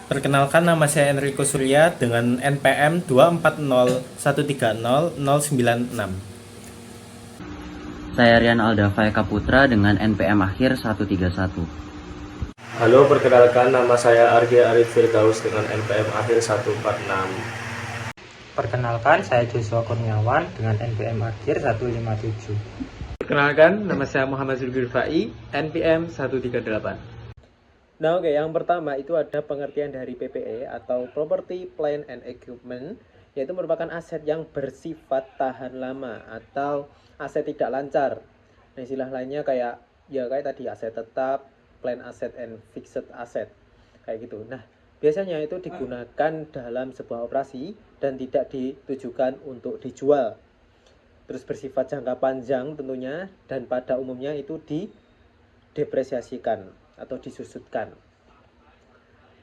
Perkenalkan, nama saya Enrico Surya dengan NPM 240130096. Saya Rian Aldava Eka Putra dengan NPM akhir 131. Halo, perkenalkan nama saya Argi Arif Firdaus dengan NPM akhir 146. Perkenalkan, saya Joshua Kurniawan dengan NPM akhir 157. Perkenalkan, nama saya Muhammad Zulkifli Fai, NPM 138. Nah, oke, yang pertama itu ada pengertian dari PPE atau Property, Plant and Equipment, yaitu merupakan aset yang bersifat tahan lama atau aset tidak lancar. Nah, istilah lainnya kayak tadi aset tetap, plan asset and fixed asset. Kayak gitu. Nah, biasanya itu digunakan dalam sebuah operasi dan tidak ditujukan untuk dijual. Terus bersifat jangka panjang tentunya, dan pada umumnya itu didepresiasikan atau disusutkan.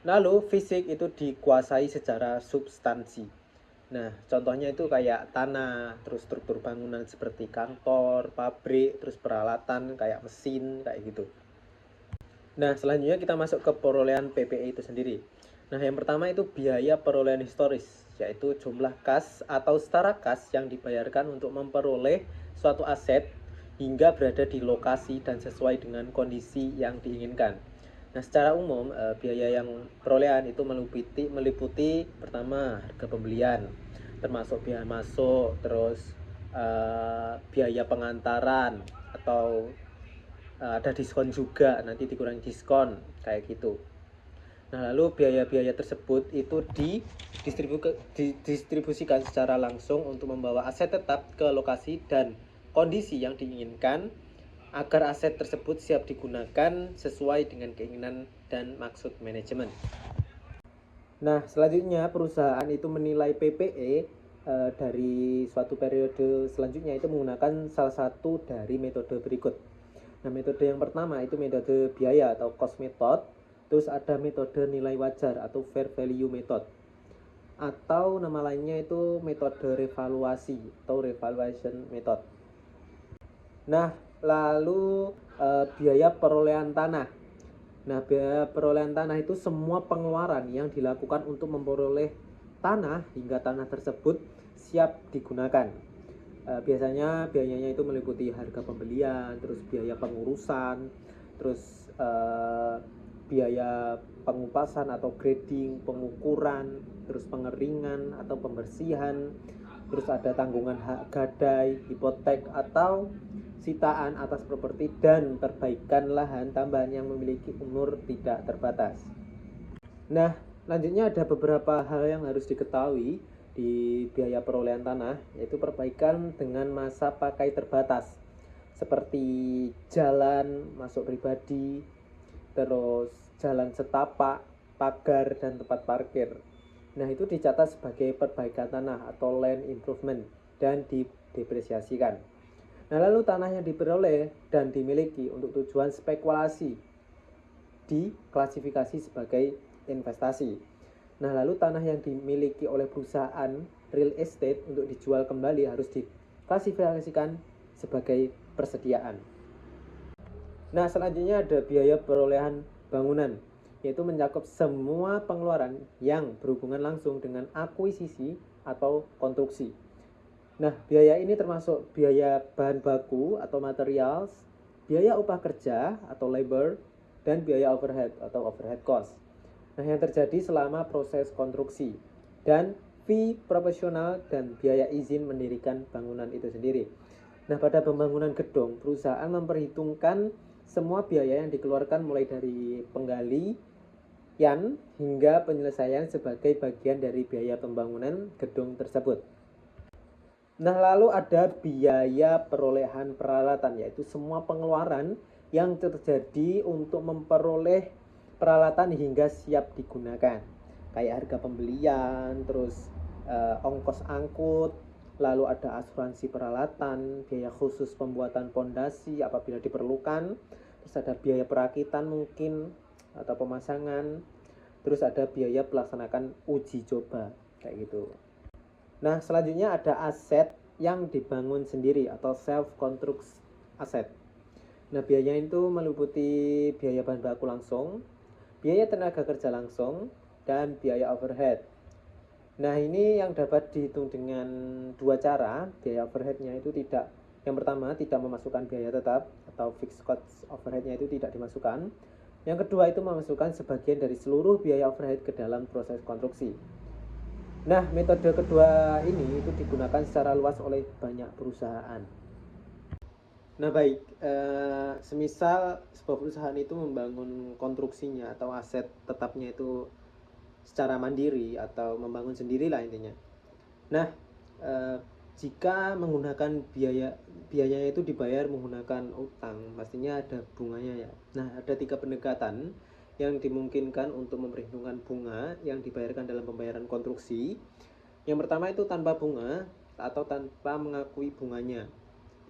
Lalu fisik itu dikuasai secara substansi. Nah, contohnya itu kayak tanah, terus struktur bangunan seperti kantor, pabrik, terus peralatan kayak mesin, kayak gitu. Nah, selanjutnya kita masuk ke perolehan PPE itu sendiri. Nah, yang pertama itu biaya perolehan historis, yaitu jumlah kas atau setara kas yang dibayarkan untuk memperoleh suatu aset hingga berada di lokasi dan sesuai dengan kondisi yang diinginkan. Nah, secara umum biaya yang perolehan itu meliputi pertama harga pembelian, termasuk biaya masuk, terus biaya pengantaran atau ada diskon juga, nanti dikurangi diskon kayak gitu. Nah, lalu biaya-biaya tersebut itu didistribusikan secara langsung untuk membawa aset tetap ke lokasi dan kondisi yang diinginkan agar aset tersebut siap digunakan sesuai dengan keinginan dan maksud manajemen. Nah, selanjutnya perusahaan itu menilai PPE dari suatu periode selanjutnya itu menggunakan salah satu dari metode berikut. Nah, metode yang pertama itu metode biaya atau cost method. Terus ada metode nilai wajar atau fair value method, atau nama lainnya itu metode revaluasi atau revaluation method. Nah, lalu biaya perolehan tanah. Nah, biaya perolehan tanah itu semua pengeluaran yang dilakukan untuk memperoleh tanah hingga tanah tersebut siap digunakan. Biasanya biayanya itu meliputi harga pembelian, terus biaya pengurusan, terus biaya pengupasan atau grading, pengukuran, terus pengeringan atau pembersihan, terus ada tanggungan hak gadai, hipotek atau sitaan atas properti, dan perbaikan lahan tambahan yang memiliki umur tidak terbatas. Nah, lanjutnya ada beberapa hal yang harus diketahui di biaya perolehan tanah, yaitu perbaikan dengan masa pakai terbatas, seperti jalan masuk pribadi, terus jalan setapak, pagar, dan tempat parkir. Nah, itu dicatat sebagai perbaikan tanah atau land improvement dan didepresiasikan. Nah, lalu tanah yang diperoleh dan dimiliki untuk tujuan spekulasi diklasifikasi sebagai investasi. Nah, lalu tanah yang dimiliki oleh perusahaan real estate untuk dijual kembali harus diklasifikasikan sebagai persediaan. Nah, selanjutnya ada biaya perolehan bangunan, yaitu mencakup semua pengeluaran yang berhubungan langsung dengan akuisisi atau konstruksi. Nah, biaya ini termasuk biaya bahan baku atau materials, biaya upah kerja atau labor, dan biaya overhead atau overhead cost. Nah, yang terjadi selama proses konstruksi, dan fee profesional dan biaya izin mendirikan bangunan itu sendiri. Nah, pada pembangunan gedung, perusahaan memperhitungkan semua biaya yang dikeluarkan mulai dari penggalian hingga penyelesaian sebagai bagian dari biaya pembangunan gedung tersebut. Nah, lalu ada biaya perolehan peralatan, yaitu semua pengeluaran yang terjadi untuk memperoleh peralatan hingga siap digunakan. Kayak harga pembelian, terus ongkos angkut, lalu ada asuransi peralatan, biaya khusus pembuatan pondasi apabila diperlukan, terus ada biaya perakitan mungkin atau pemasangan, terus ada biaya pelaksanakan uji coba kayak gitu. Nah, selanjutnya ada aset yang dibangun sendiri atau self construct asset. Nah, biayanya itu meliputi biaya bahan baku langsung, biaya tenaga kerja langsung, dan biaya overhead. Nah, ini yang dapat dihitung dengan dua cara. Biaya overheadnya itu tidak, yang pertama tidak memasukkan biaya tetap atau fixed cost overheadnya itu tidak dimasukkan. Yang kedua itu memasukkan sebagian dari seluruh biaya overhead ke dalam proses konstruksi. Nah, metode kedua ini itu digunakan secara luas oleh banyak perusahaan. Nah, baik, semisal sebuah perusahaan itu membangun konstruksinya atau aset tetapnya itu secara mandiri atau membangun sendirilah intinya. Nah, jika menggunakan biayanya itu dibayar menggunakan utang, pastinya ada bunganya ya. Nah, ada 3 pendekatan yang dimungkinkan untuk memperhitungkan bunga yang dibayarkan dalam pembayaran konstruksi. Yang pertama itu tanpa bunga atau tanpa mengakui bunganya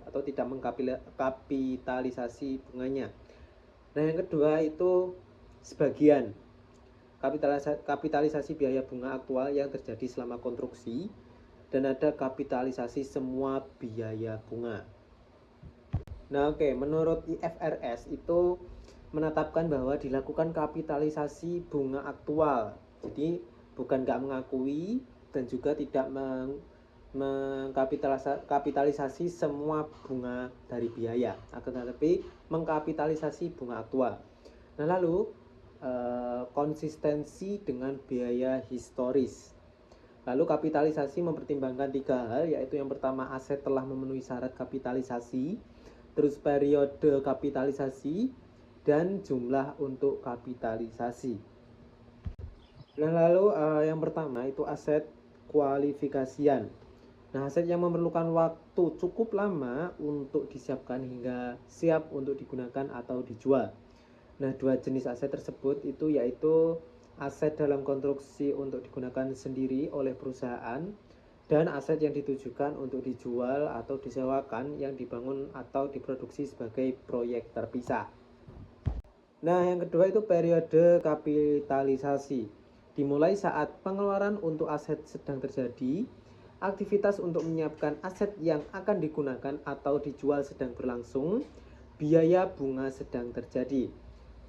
atau tidak mengkapitalisasi bunganya. Nah, yang kedua itu sebagian kapitalisasi biaya bunga aktual yang terjadi selama konstruksi, dan ada kapitalisasi semua biaya bunga. Nah, oke, menurut IFRS itu menetapkan bahwa dilakukan kapitalisasi bunga aktual. Jadi bukan nggak mengakui dan juga tidak mengkapitalisasi semua bunga dari biaya, akan tetapi mengkapitalisasi bunga aktual. Nah, lalu konsistensi dengan biaya historis. Lalu kapitalisasi mempertimbangkan 3 hal, yaitu yang pertama aset telah memenuhi syarat kapitalisasi, terus periode kapitalisasi, dan jumlah untuk kapitalisasi. Nah, lalu yang pertama itu aset kualifikasian. Nah, aset yang memerlukan waktu cukup lama untuk disiapkan hingga siap untuk digunakan atau dijual. Nah, 2 jenis aset tersebut itu yaitu aset dalam konstruksi untuk digunakan sendiri oleh perusahaan dan aset yang ditujukan untuk dijual atau disewakan yang dibangun atau diproduksi sebagai proyek terpisah. Nah, yang kedua itu periode kapitalisasi. Dimulai saat pengeluaran untuk aset sedang terjadi, aktivitas untuk menyiapkan aset yang akan digunakan atau dijual sedang berlangsung, biaya bunga sedang terjadi.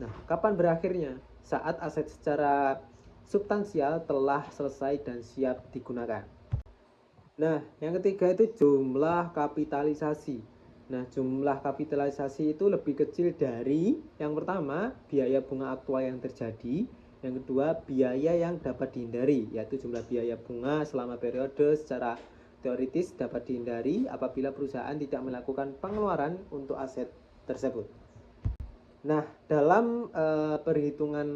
Nah, kapan berakhirnya? Saat aset secara substansial telah selesai dan siap digunakan. Nah, yang ketiga itu jumlah kapitalisasi. Nah, jumlah kapitalisasi itu lebih kecil dari yang pertama, biaya bunga aktual yang terjadi. Yang kedua, biaya yang dapat dihindari, yaitu jumlah biaya bunga selama periode secara teoritis dapat dihindari apabila perusahaan tidak melakukan pengeluaran untuk aset tersebut. Nah, dalam perhitungan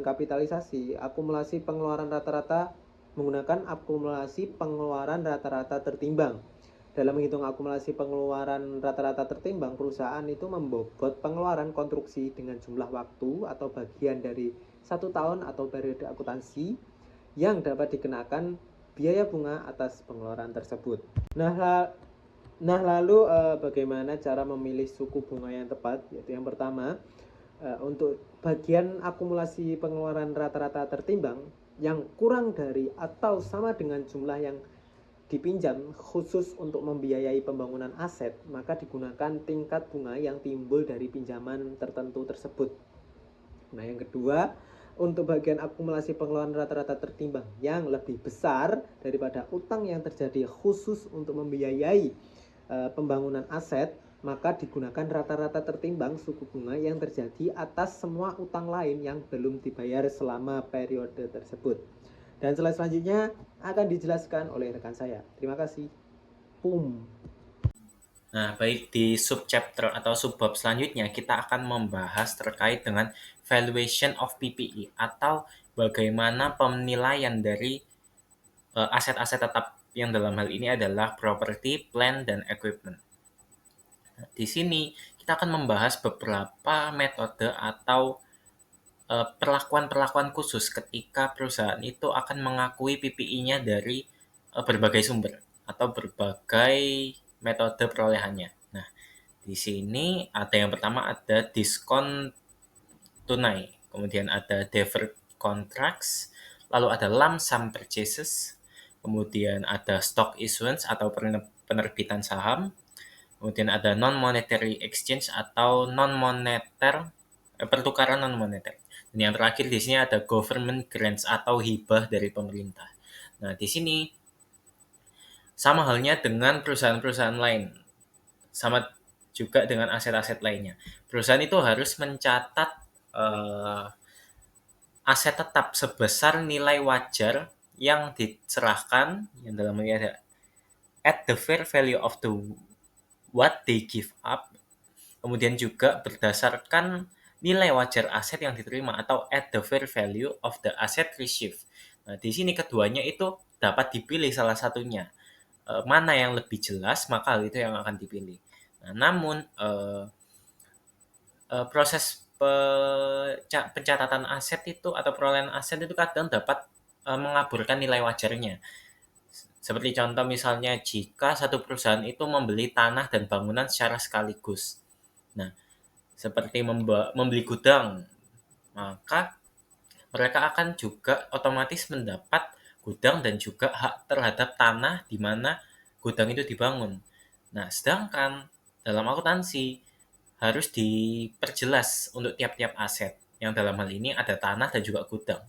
kapitalisasi, akumulasi pengeluaran rata-rata menggunakan akumulasi pengeluaran rata-rata tertimbang. Dalam menghitung akumulasi pengeluaran rata-rata tertimbang, perusahaan itu membobot pengeluaran konstruksi dengan jumlah waktu atau bagian dari 1 tahun atau periode akuntansi yang dapat dikenakan biaya bunga atas pengeluaran tersebut. Nah, lalu bagaimana cara memilih suku bunga yang tepat? Yaitu yang pertama, untuk bagian akumulasi pengeluaran rata-rata tertimbang yang kurang dari atau sama dengan jumlah yang dipinjam khusus untuk membiayai pembangunan aset, maka digunakan tingkat bunga yang timbul dari pinjaman tertentu tersebut. Nah, yang kedua, untuk bagian akumulasi pengeluaran rata-rata tertimbang yang lebih besar daripada utang yang terjadi khusus untuk membiayai pembangunan aset, maka digunakan rata-rata tertimbang suku bunga yang terjadi atas semua utang lain yang belum dibayar selama periode tersebut. Dan slide selanjutnya akan dijelaskan oleh rekan saya. Terima kasih. Nah, baik, di subchapter atau subbab selanjutnya kita akan membahas terkait dengan valuation of PPE atau bagaimana penilaian dari aset-aset tetap yang dalam hal ini adalah property, plant, dan equipment. Nah, di sini kita akan membahas beberapa metode atau perlakuan-perlakuan khusus ketika perusahaan itu akan mengakui PPI-nya dari berbagai sumber atau berbagai metode perolehannya. Nah, di sini ada yang pertama ada diskon tunai, kemudian ada deferred contracts, lalu ada lump sum purchases, kemudian ada stock issuance atau penerbitan saham, kemudian ada non-monetary exchange atau non-moneter, pertukaran non-moneter. Dan yang terakhir di sini ada government grants atau hibah dari pemerintah. Nah, di sini sama halnya dengan perusahaan-perusahaan lain, sama juga dengan aset-aset lainnya. Perusahaan itu harus mencatat aset tetap sebesar nilai wajar yang diserahkan, yang dalam ini ada at the fair value of the what they give up, kemudian juga berdasarkan nilai wajar aset yang diterima atau at the fair value of the asset received. Nah, di sini keduanya itu dapat dipilih salah satunya. Mana yang lebih jelas, maka hal itu yang akan dipilih. Nah, namun proses pencatatan aset itu atau perolehan aset itu kadang dapat mengaburkan nilai wajarnya. Seperti contoh misalnya jika satu perusahaan itu membeli tanah dan bangunan secara sekaligus. Nah, seperti membeli gudang, maka mereka akan juga otomatis mendapat gudang dan juga hak terhadap tanah di mana gudang itu dibangun. Nah, sedangkan dalam akuntansi harus diperjelas untuk tiap-tiap aset, yang dalam hal ini ada tanah dan juga gudang.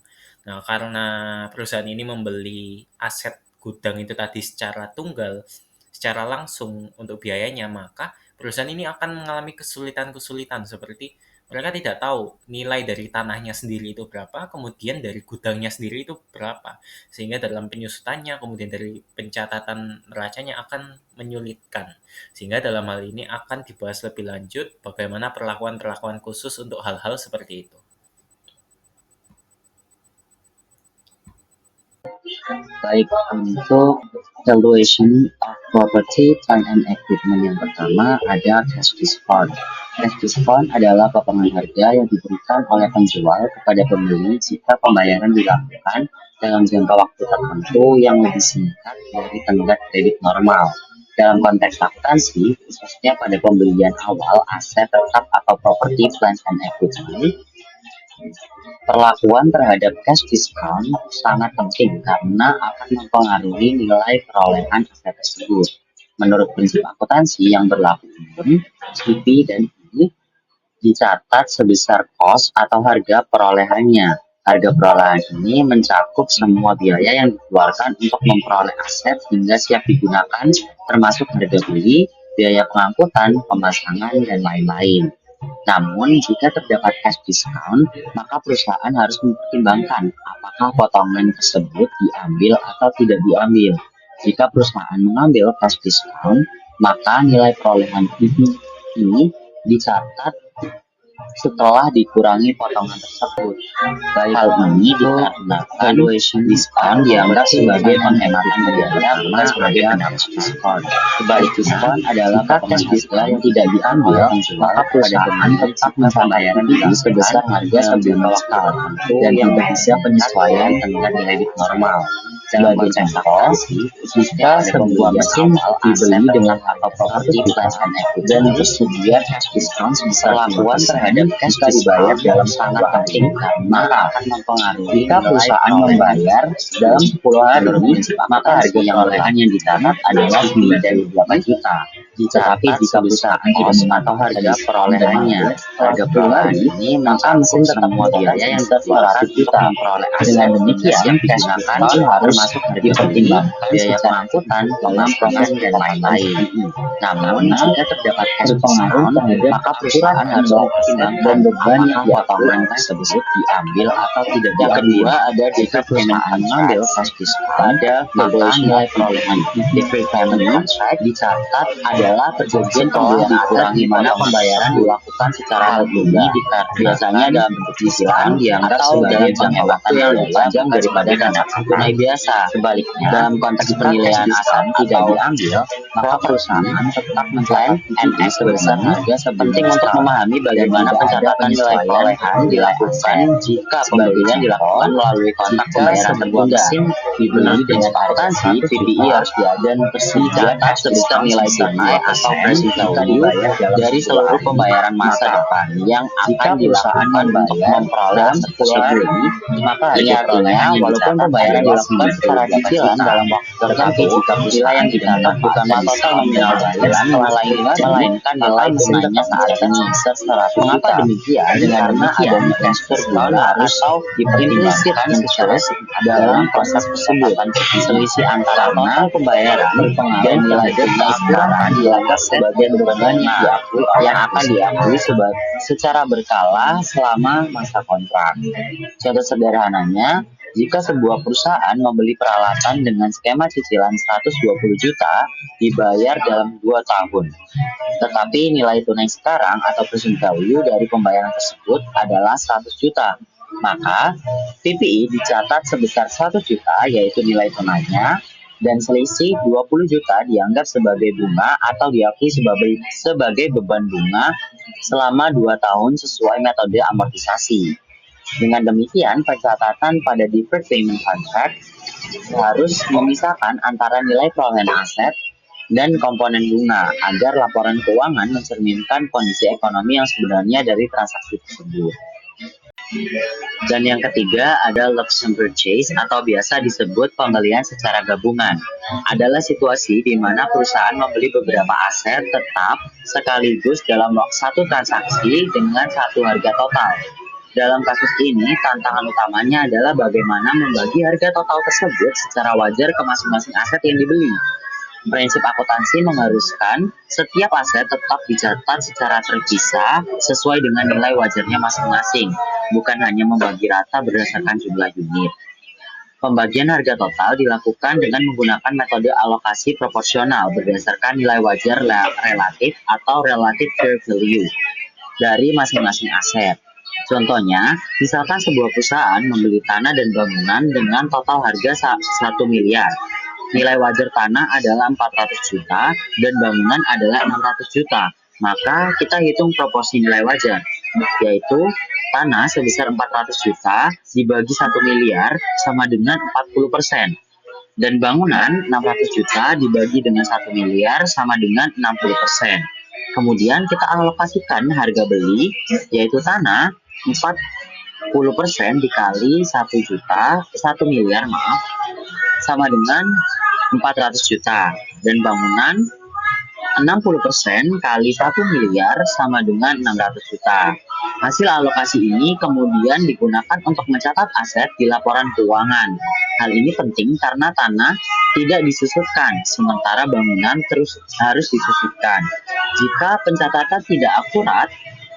Nah, karena perusahaan ini membeli aset gudang itu tadi secara tunggal, secara langsung untuk biayanya, maka perusahaan ini akan mengalami kesulitan-kesulitan seperti mereka tidak tahu nilai dari tanahnya sendiri itu berapa, kemudian dari gudangnya sendiri itu berapa. Sehingga dalam penyusutannya, kemudian dari pencatatan neracanya akan menyulitkan. Sehingga dalam hal ini akan dibahas lebih lanjut bagaimana perlakuan-perlakuan khusus untuk hal-hal seperti itu. Baik, untuk valuation of property, plant and equipment yang pertama ada cash discount. Cash discount adalah potongan harga yang diberikan oleh penjual kepada pembeli jika pembayaran dilakukan dalam jangka waktu tertentu yang lebih singkat dari tenggat kredit normal. Dalam konteks akuntansi, khususnya pada pembelian awal aset tetap atau property, plant and equipment, perlakuan terhadap cash discount sangat penting karena akan mempengaruhi nilai perolehan aset tersebut. Menurut prinsip akuntansi yang berlaku umum, CP dan I dicatat sebesar cost atau harga perolehannya. Harga perolehan ini mencakup semua biaya yang dikeluarkan untuk memperoleh aset hingga siap digunakan, termasuk harga beli, biaya pengangkutan, pemasangan, dan lain-lain. Namun, jika terdapat cash discount, maka perusahaan harus mempertimbangkan apakah potongan tersebut diambil atau tidak diambil. Jika perusahaan mengambil cash discount, maka nilai perolehan ini dicatat setelah dikurangi potongan tersebut. Hal ini dikarenakan valuation discount dianggap sebagai penghematan biaya bukan sebagai cash discount. Sebalik discount adalah cash discount yang tidak diambil, maka perusahaan tetap membayarkan itu sebesar harga sebelum tertentu dan tidak bisa penyesuaian dengan kredit normal. Sebagai contoh, jika sebuah mesin dibeli dengan harga properti plant and equipment dan tersedia cash discount sebesar perlakuan terhadap cash dibayar dalam sangat penting karena akan mempengaruhi jika perusahaan membayar dalam 10 hari, maka harga perolehan yang dicatat adalah lebih dari 8 juta. Tetapi jika perusahaan tidak atau harga perolehannya harga perolehan ini, maka mesin tetap biaya yang dikeluarkan untuk memperoleh aset. Dengan demikian, cash discount harus masuk dipertimbangkan biaya pengangkutan, pengampunan, dan lain-lain. Namun, jika terdapat cash discount, maka perusahaan harus mempertimbangkan apakah potongan tersebut diambil atau tidak diambil. Yang kedua, ada jika perusahaan mengambil cash discount, maka nilai perolehan deferred payment contract dicatat adalah perjanjian pembelian dikurangi mana pembayaran dilakukan secara hal ini biasanya dalam bentuk cicilan dianggap sebagai jangka waktu yang lebih panjang daripada transaksi tunai biasa. Sebaliknya, dalam konteks penilaian aset tidak diambil, maka perusahaan tetap mengklaim NS sebesar harga. Penting untuk memahami bagaimana pencatatan nilai perolehan dilakukan jika pembelian dilakukan melalui kontrak pembayaran tertunda. Dibeli dengan akuntansi, PPI harus dan tercatat sebesar nilai PPI atau present value dari seluruh pembayaran masa depan yang akan dilakukan untuk memperoleh aset tersebut. Ini artinya walaupun pembayaran dilakukan secara cicilan dalam waktu tertentu, nilai yang dicatat bukanlah total nominal balance melainkan nilai tunainya saat ini. Mengapa demikian? Karena adanya unsur bunga atau implicit interest dalam proses kesepakatan selisih antara total pembayaran dan nilai tunai sekarang dianggap sebagai beban bunga yang akan diakui secara berkala selama masa kontrak. Contoh sederhananya, jika sebuah perusahaan membeli peralatan dengan skema cicilan 120 juta dibayar dalam 2 tahun. Tetapi nilai tunai sekarang atau present value dari pembayaran tersebut adalah 100 juta. Maka PPI dicatat sebesar 100 juta yaitu nilai tunainya dan selisih 20 juta dianggap sebagai bunga atau diakui sebagai beban bunga selama 2 tahun sesuai metode amortisasi. Dengan demikian, pencatatan pada deferred payment contract harus memisahkan antara nilai perolehan aset dan komponen bunga agar laporan keuangan mencerminkan kondisi ekonomi yang sebenarnya dari transaksi tersebut. Dan yang ketiga ada lump sum purchase atau biasa disebut pembelian secara gabungan. Adalah situasi di mana perusahaan membeli beberapa aset tetap sekaligus dalam satu transaksi dengan satu harga total. Dalam kasus ini, tantangan utamanya adalah bagaimana membagi harga total tersebut secara wajar ke masing-masing aset yang dibeli. Prinsip akuntansi mengharuskan setiap aset tetap dicatat secara terpisah sesuai dengan nilai wajarnya masing-masing, bukan hanya membagi rata berdasarkan jumlah unit. Pembagian harga total dilakukan dengan menggunakan metode alokasi proporsional berdasarkan nilai wajar relatif atau relative fair value dari masing-masing aset. Contohnya, misalkan sebuah perusahaan membeli tanah dan bangunan dengan total harga 1 miliar. Nilai wajar tanah adalah 400 juta dan bangunan adalah 600 juta. Maka kita hitung proporsi nilai wajar, yaitu tanah sebesar 400 juta dibagi 1 miliar sama dengan 40%. Dan bangunan 600 juta dibagi dengan 1 miliar sama dengan 60%. Kemudian kita alokasikan harga beli, yaitu tanah 40% dikali 1 miliar sama dengan 400 juta dan bangunan 60% kali 1 miliar sama dengan 600 juta. Hasil alokasi ini kemudian digunakan untuk mencatat aset di laporan keuangan. Hal ini penting karena tanah tidak disusutkan, sementara bangunan terus harus disusutkan. Jika pencatatan tidak akurat,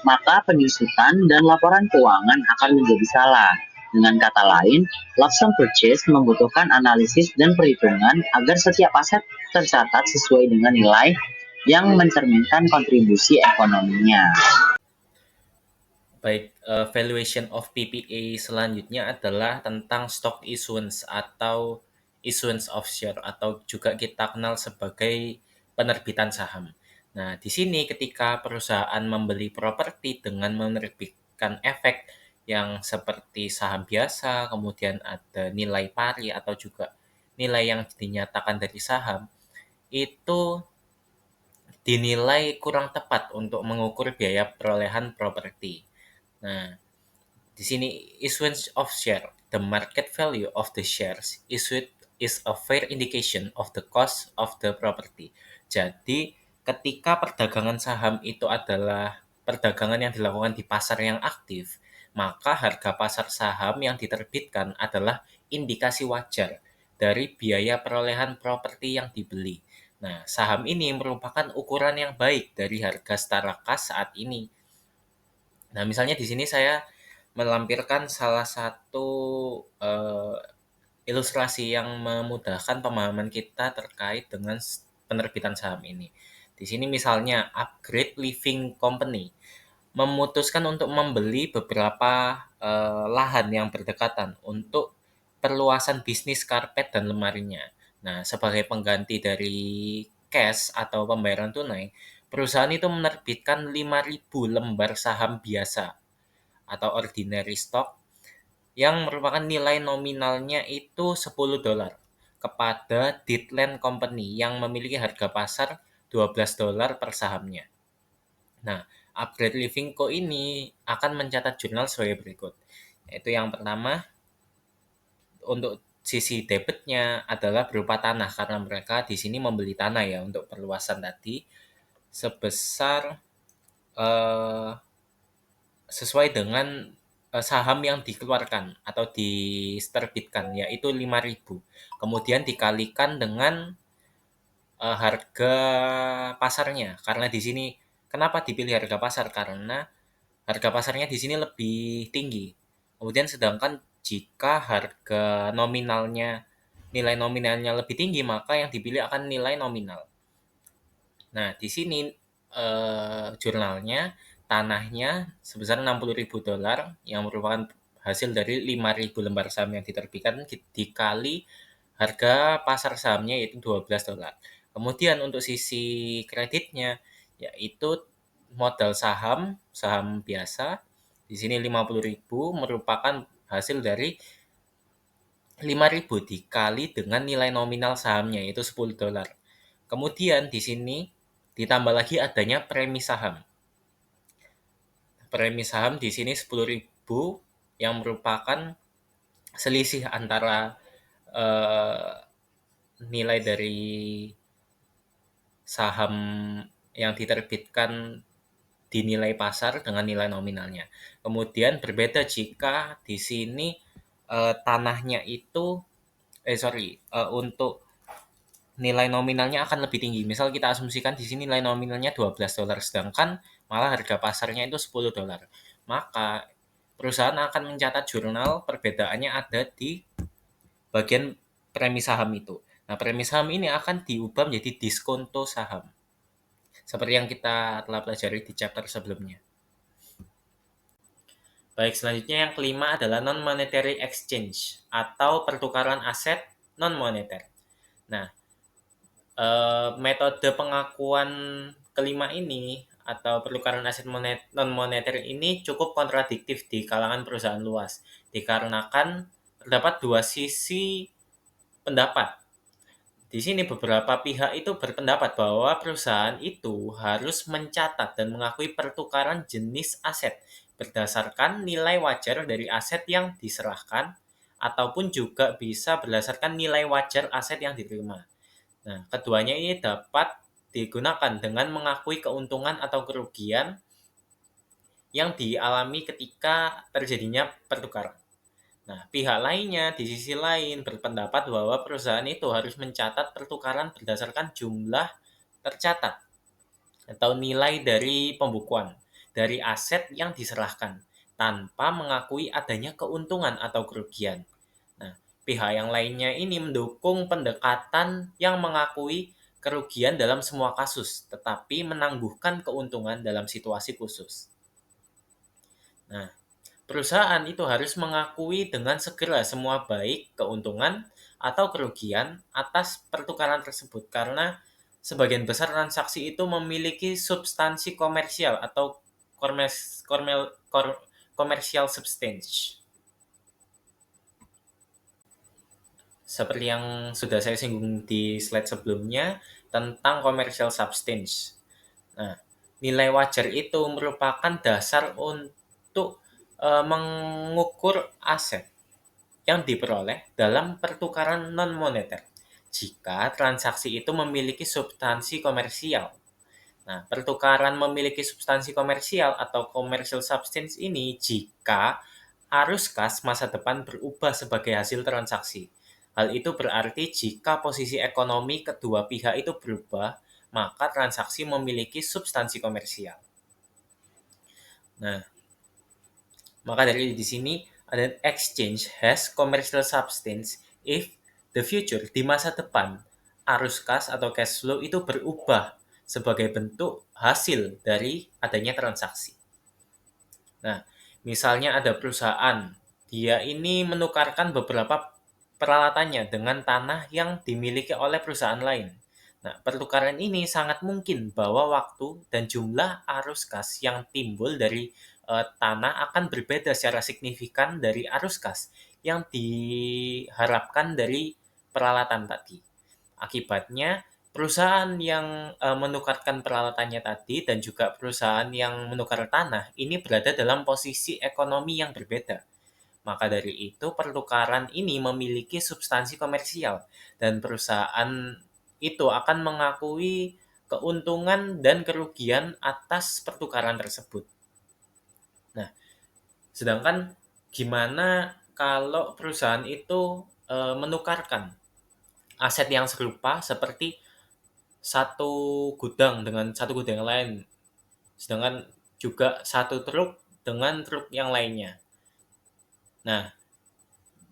maka penyusutan dan laporan keuangan akan menjadi salah. Dengan kata lain, lump sum purchase membutuhkan analisis dan perhitungan agar setiap aset tercatat sesuai dengan nilai yang mencerminkan kontribusi ekonominya. Baik, valuation of PPA selanjutnya adalah tentang stock issuance atau issuance of share atau juga kita kenal sebagai penerbitan saham. Nah, di sini ketika perusahaan membeli properti dengan menerbitkan efek yang seperti saham biasa, kemudian ada nilai pari atau juga nilai yang dinyatakan dari saham, itu dinilai kurang tepat untuk mengukur biaya perolehan properti. Nah, di sini issuance of share, the market value of the shares issued is a fair indication of the cost of the property. Jadi, ketika perdagangan saham itu adalah perdagangan yang dilakukan di pasar yang aktif, maka harga pasar saham yang diterbitkan adalah indikasi wajar dari biaya perolehan properti yang dibeli. Nah, saham ini merupakan ukuran yang baik dari harga setara kas saat ini. Nah, misalnya di sini saya melampirkan salah satu ilustrasi yang memudahkan pemahaman kita terkait dengan penerbitan saham ini. Di sini misalnya Upgrade Living Company memutuskan untuk membeli beberapa lahan yang berdekatan untuk perluasan bisnis karpet dan lemarinya. Nah, sebagai pengganti dari cash atau pembayaran tunai, perusahaan itu menerbitkan 5.000 lembar saham biasa atau ordinary stock yang merupakan nilai nominalnya itu $10 kepada Deedland Company yang memiliki harga pasar $12 per sahamnya. Nah, Upgrade Living Co ini akan mencatat jurnal sebagai berikut. Yaitu yang pertama, untuk sisi debitnya adalah berupa tanah karena mereka di sini membeli tanah ya untuk perluasan tadi sebesar sesuai dengan saham yang dikeluarkan atau diterbitkan yaitu 5.000. Kemudian dikalikan dengan harga pasarnya karena di sini kenapa dipilih harga pasar karena harga pasarnya di sini lebih tinggi. Kemudian sedangkan jika harga nominalnya nilai nominalnya lebih tinggi maka yang dipilih akan nilai nominal. Nah, di sini jurnalnya tanahnya sebesar $60.000 yang merupakan hasil dari 5.000 lembar saham yang diterbitkan dikali harga pasar sahamnya yaitu $12. Kemudian untuk sisi kreditnya yaitu modal saham biasa di sini 50.000 merupakan hasil dari 5.000 dikali dengan nilai nominal sahamnya yaitu $10. Kemudian di sini ditambah lagi adanya premi saham. Premi saham di sini 10.000 yang merupakan selisih antara nilai dari saham yang diterbitkan di nilai pasar dengan nilai nominalnya. Kemudian berbeda jika di sini tanahnya itu untuk nilai nominalnya akan lebih tinggi. Misal kita asumsikan di sini nilai nominalnya $12, sedangkan malah harga pasarnya itu $10. Maka perusahaan akan mencatat jurnal perbedaannya ada di bagian premi saham itu. Nah, premi saham ini akan diubah menjadi diskonto saham. Seperti yang kita telah pelajari di chapter sebelumnya. Baik, selanjutnya yang kelima adalah non-monetary exchange atau pertukaran aset non-moneter. Nah, metode pengakuan kelima ini atau pertukaran aset non-moneter ini cukup kontradiktif di kalangan perusahaan luas dikarenakan terdapat dua sisi pendapat. Di sini beberapa pihak itu berpendapat bahwa perusahaan itu harus mencatat dan mengakui pertukaran jenis aset berdasarkan nilai wajar dari aset yang diserahkan ataupun juga bisa berdasarkan nilai wajar aset yang diterima. Nah, keduanya ini dapat digunakan dengan mengakui keuntungan atau kerugian yang dialami ketika terjadinya pertukaran. Nah, pihak lainnya di sisi lain berpendapat bahwa perusahaan itu harus mencatat pertukaran berdasarkan jumlah tercatat atau nilai dari pembukuan dari aset yang diserahkan tanpa mengakui adanya keuntungan atau kerugian. Nah, pihak yang lainnya ini mendukung pendekatan yang mengakui kerugian dalam semua kasus, tetapi menangguhkan keuntungan dalam situasi khusus. Nah, perusahaan itu harus mengakui dengan segera semua baik keuntungan atau kerugian atas pertukaran tersebut karena sebagian besar transaksi itu memiliki substansi komersial atau commercial substance. Seperti yang sudah saya singgung di slide sebelumnya tentang commercial substance. Nah, nilai wajar itu merupakan dasar untuk mengukur aset yang diperoleh dalam pertukaran non-moneter jika transaksi itu memiliki substansi komersial. Nah, pertukaran memiliki substansi komersial atau commercial substance ini jika arus kas masa depan berubah sebagai hasil transaksi. Hal itu berarti jika posisi ekonomi kedua pihak itu berubah, maka transaksi memiliki substansi komersial. Nah, maka dari di sini ada exchange has commercial substance if the future di masa depan arus kas atau cash flow itu berubah sebagai bentuk hasil dari adanya transaksi. Nah, misalnya ada perusahaan, dia ini menukarkan beberapa peralatannya dengan tanah yang dimiliki oleh perusahaan lain. Nah, pertukaran ini sangat mungkin bahwa waktu dan jumlah arus kas yang timbul dari tanah akan berbeda secara signifikan dari arus kas yang diharapkan dari peralatan tadi. Akibatnya, perusahaan yang menukarkan peralatannya tadi dan juga perusahaan yang menukar tanah ini berada dalam posisi ekonomi yang berbeda. Maka dari itu pertukaran ini memiliki substansi komersial dan perusahaan itu akan mengakui keuntungan dan kerugian atas pertukaran tersebut. Nah, sedangkan gimana kalau perusahaan itu menukarkan aset yang serupa seperti satu gudang dengan satu gudang yang lain, sedangkan juga satu truk dengan truk yang lainnya. Nah,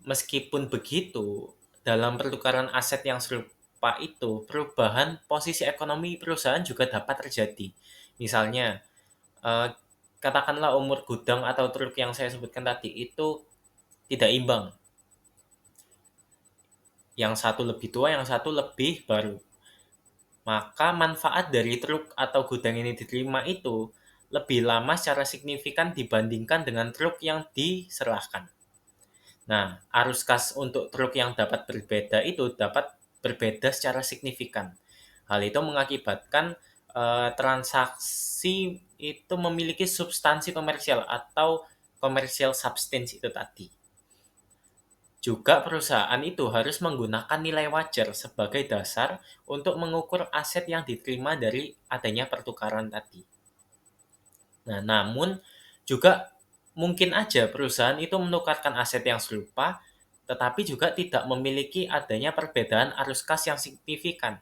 meskipun begitu, dalam pertukaran aset yang serupa itu, perubahan posisi ekonomi perusahaan juga dapat terjadi. Misalnya, katakanlah umur gudang atau truk yang saya sebutkan tadi itu tidak imbang. Yang satu lebih tua, yang satu lebih baru. Maka manfaat dari truk atau gudang ini diterima itu lebih lama secara signifikan dibandingkan dengan truk yang diserahkan. Nah, arus kas untuk truk yang dapat berbeda itu dapat berbeda secara signifikan. Hal itu mengakibatkan transaksi itu memiliki substansi komersial atau commercial substance itu tadi. Juga perusahaan itu harus menggunakan nilai wajar sebagai dasar untuk mengukur aset yang diterima dari adanya pertukaran tadi. Nah, namun juga mungkin aja perusahaan itu menukarkan aset yang serupa, tetapi juga tidak memiliki adanya perbedaan arus kas yang signifikan.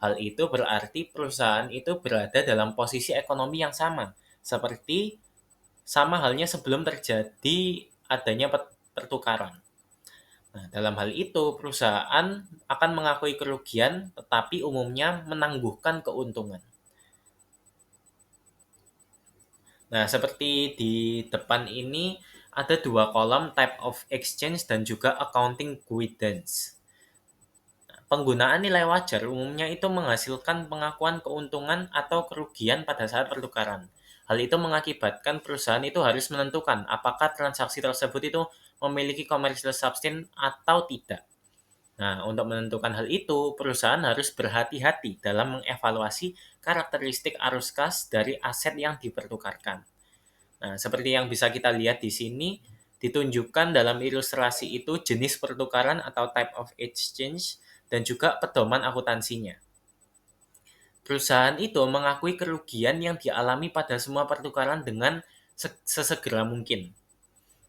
Hal itu berarti perusahaan itu berada dalam posisi ekonomi yang sama, seperti sama halnya sebelum terjadi adanya pertukaran. Nah, dalam hal itu, perusahaan akan mengakui kerugian, tetapi umumnya menangguhkan keuntungan. Nah, seperti di depan ini ada dua kolom type of exchange dan juga accounting guidance. Penggunaan nilai wajar umumnya itu menghasilkan pengakuan keuntungan atau kerugian pada saat pertukaran. Hal itu mengakibatkan perusahaan itu harus menentukan apakah transaksi tersebut itu memiliki commercial substance atau tidak. Nah, untuk menentukan hal itu, perusahaan harus berhati-hati dalam mengevaluasi karakteristik arus kas dari aset yang dipertukarkan. Nah, seperti yang bisa kita lihat di sini, ditunjukkan dalam ilustrasi itu jenis pertukaran atau type of exchange dan juga pedoman akuntansinya. Perusahaan itu mengakui kerugian yang dialami pada semua pertukaran dengan sesegera mungkin.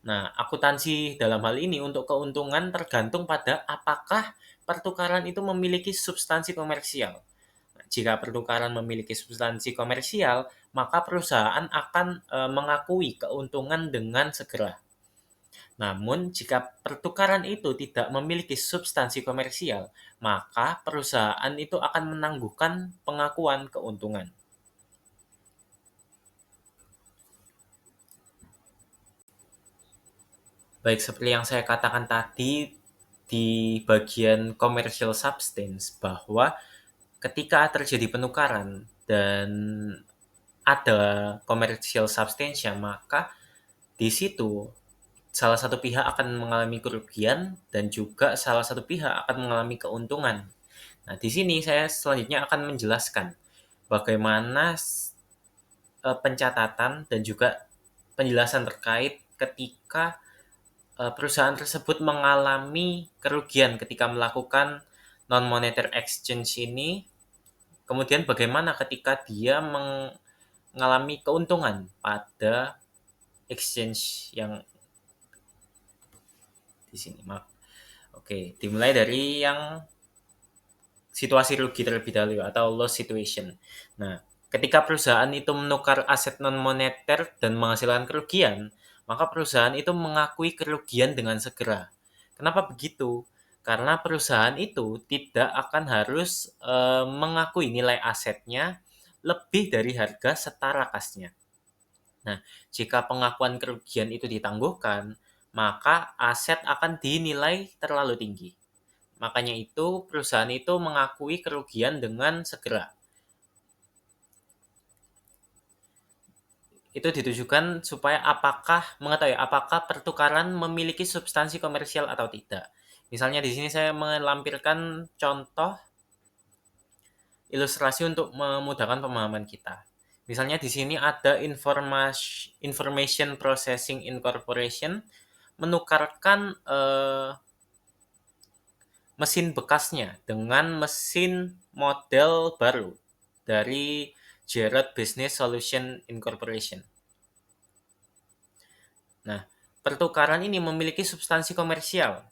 Nah, akuntansi dalam hal ini untuk keuntungan tergantung pada apakah pertukaran itu memiliki substansi komersial. Nah, jika pertukaran memiliki substansi komersial, maka perusahaan akan mengakui keuntungan dengan segera. Namun, jika pertukaran itu tidak memiliki substansi komersial, maka perusahaan itu akan menangguhkan pengakuan keuntungan. Baik, seperti yang saya katakan tadi di bagian commercial substance, bahwa ketika terjadi penukaran dan ada commercial substance, maka di situ salah satu pihak akan mengalami kerugian dan juga salah satu pihak akan mengalami keuntungan. Nah, di sini saya selanjutnya akan menjelaskan bagaimana pencatatan dan juga penjelasan terkait ketika perusahaan tersebut mengalami kerugian ketika melakukan non-monetary exchange ini, kemudian bagaimana ketika dia mengalami keuntungan pada exchange yang di sini. Maaf. Oke, dimulai dari yang situasi rugi terlebih dahulu atau loss situation. Nah, ketika perusahaan itu menukar aset non-moneter dan menghasilkan kerugian, maka perusahaan itu mengakui kerugian dengan segera. Kenapa begitu? Karena perusahaan itu tidak akan harus mengakui nilai asetnya lebih dari harga setara kasnya. Nah, jika pengakuan kerugian itu ditangguhkan, maka aset akan dinilai terlalu tinggi. Makanya itu perusahaan itu mengakui kerugian dengan segera. Itu ditujukan supaya mengetahui apakah pertukaran memiliki substansi komersial atau tidak. Misalnya di sini saya melampirkan contoh ilustrasi untuk memudahkan pemahaman kita. Misalnya di sini ada information processing incorporation menukarkan mesin bekasnya dengan mesin model baru dari Jared Business Solution Incorporation. Nah, pertukaran ini memiliki substansi komersial.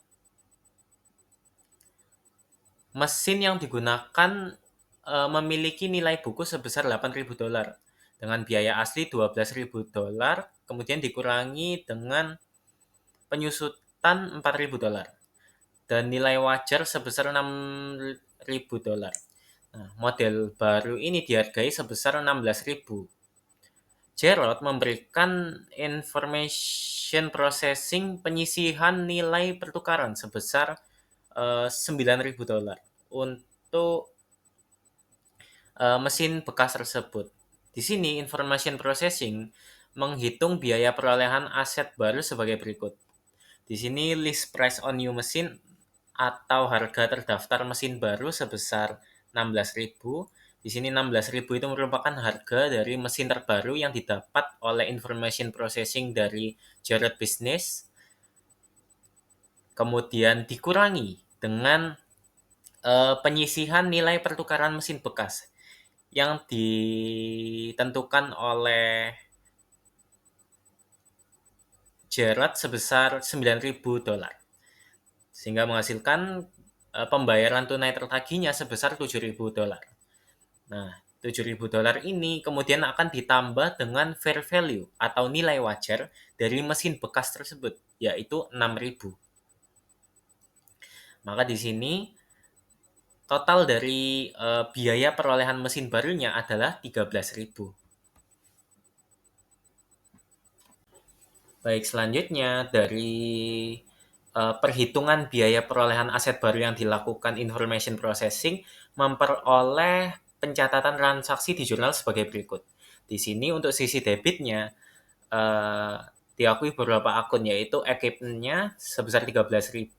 Mesin yang digunakan memiliki nilai buku sebesar $8.000 dengan biaya asli $12.000, kemudian dikurangi dengan penyusutan $4.000 dan nilai wajar sebesar $6.000. Nah, model baru ini dihargai sebesar $16.000. Jarrod memberikan information processing penyisihan nilai pertukaran sebesar $9.000 untuk mesin bekas tersebut. Di sini information processing menghitung biaya perolehan aset baru sebagai berikut. Di sini list price on new machine atau harga terdaftar mesin baru sebesar $16.000. Di sini $16.000 itu merupakan harga dari mesin terbaru yang didapat oleh information processing dari Jared Business. Kemudian dikurangi dengan penyisihan nilai pertukaran mesin bekas yang ditentukan oleh Jared sebesar $9.000, sehingga menghasilkan pembayaran tunai tertagihnya sebesar $7.000. Nah, $7.000 ini kemudian akan ditambah dengan fair value atau nilai wajar dari mesin bekas tersebut, yaitu $6.000. Maka di sini total dari biaya perolehan mesin barunya adalah $13.000. Baik, selanjutnya dari perhitungan biaya perolehan aset baru yang dilakukan information processing memperoleh pencatatan transaksi di jurnal sebagai berikut. Di sini untuk sisi debitnya diakui beberapa akun, yaitu equipment-nya sebesar $13.000,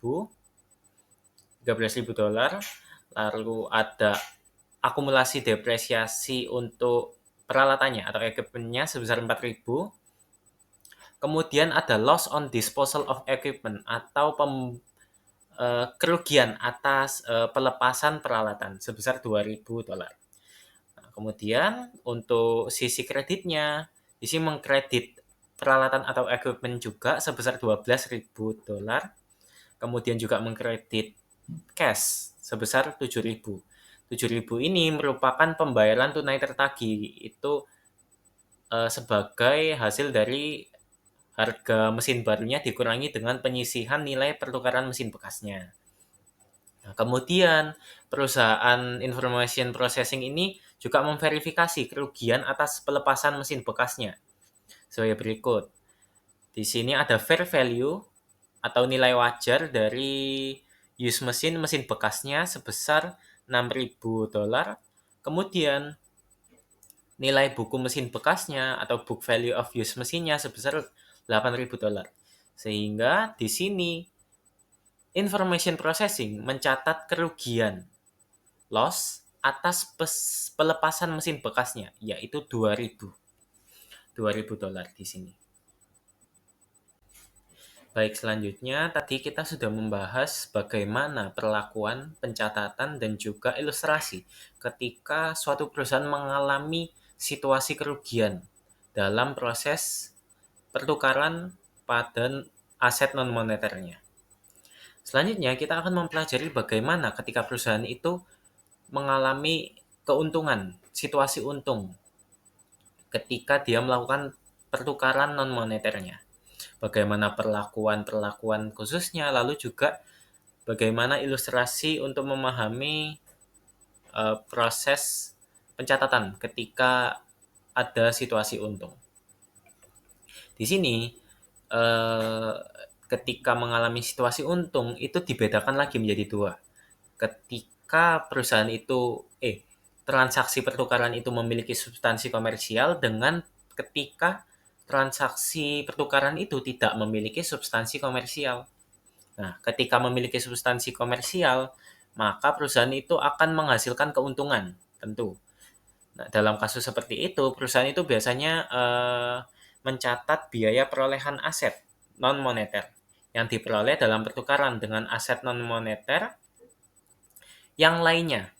lalu ada akumulasi depresiasi untuk peralatannya atau equipment-nya sebesar $4.000. Kemudian ada loss on disposal of equipment atau kerugian atas pelepasan peralatan sebesar $2.000. Nah, kemudian untuk sisi kreditnya, di sini mengkredit peralatan atau equipment juga sebesar $12.000. Kemudian juga mengkredit cash sebesar $7.000. $7.000 ini merupakan pembayaran tunai tertagih, itu sebagai hasil dari harga mesin barunya dikurangi dengan penyisihan nilai pertukaran mesin bekasnya. Nah, kemudian perusahaan information processing ini juga memverifikasi kerugian atas pelepasan mesin bekasnya sebagai berikut. Di sini ada fair value atau nilai wajar dari used mesin bekasnya sebesar $6.000. Kemudian nilai buku mesin bekasnya atau book value of used mesinnya sebesar $8.000. Sehingga di sini information processing mencatat kerugian loss atas pelepasan mesin bekasnya, yaitu $2.000 di sini. Baik, selanjutnya tadi kita sudah membahas bagaimana perlakuan, pencatatan, dan juga ilustrasi ketika suatu perusahaan mengalami situasi kerugian dalam proses pertukaran pada aset non-moneternya. Selanjutnya, kita akan mempelajari bagaimana ketika perusahaan itu mengalami keuntungan, situasi untung, ketika dia melakukan pertukaran non-moneternya. Bagaimana perlakuan khususnya, lalu juga bagaimana ilustrasi untuk memahami proses pencatatan ketika ada situasi untung. Di sini, ketika mengalami situasi untung, itu dibedakan lagi menjadi dua. Ketika perusahaan itu, transaksi pertukaran itu memiliki substansi komersial dengan ketika transaksi pertukaran itu tidak memiliki substansi komersial. Nah, ketika memiliki substansi komersial, maka perusahaan itu akan menghasilkan keuntungan tertentu. Nah, dalam kasus seperti itu, perusahaan itu biasanya mencatat biaya perolehan aset non-moneter yang diperoleh dalam pertukaran dengan aset non-moneter yang lainnya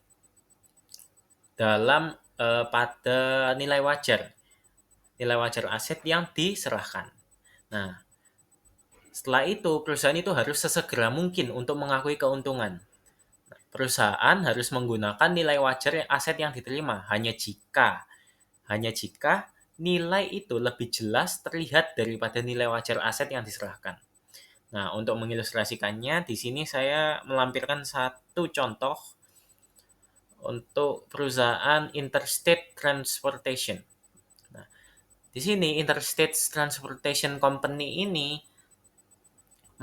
dalam pada nilai wajar aset yang diserahkan. Nah, setelah itu perusahaan itu harus sesegera mungkin untuk mengakui keuntungan. Perusahaan harus menggunakan nilai wajar aset yang diterima hanya jika nilai itu lebih jelas terlihat daripada nilai wajar aset yang diserahkan. Nah, untuk mengilustrasikannya, di sini saya melampirkan satu contoh untuk perusahaan Interstate Transportation. Nah, di sini Interstate Transportation Company ini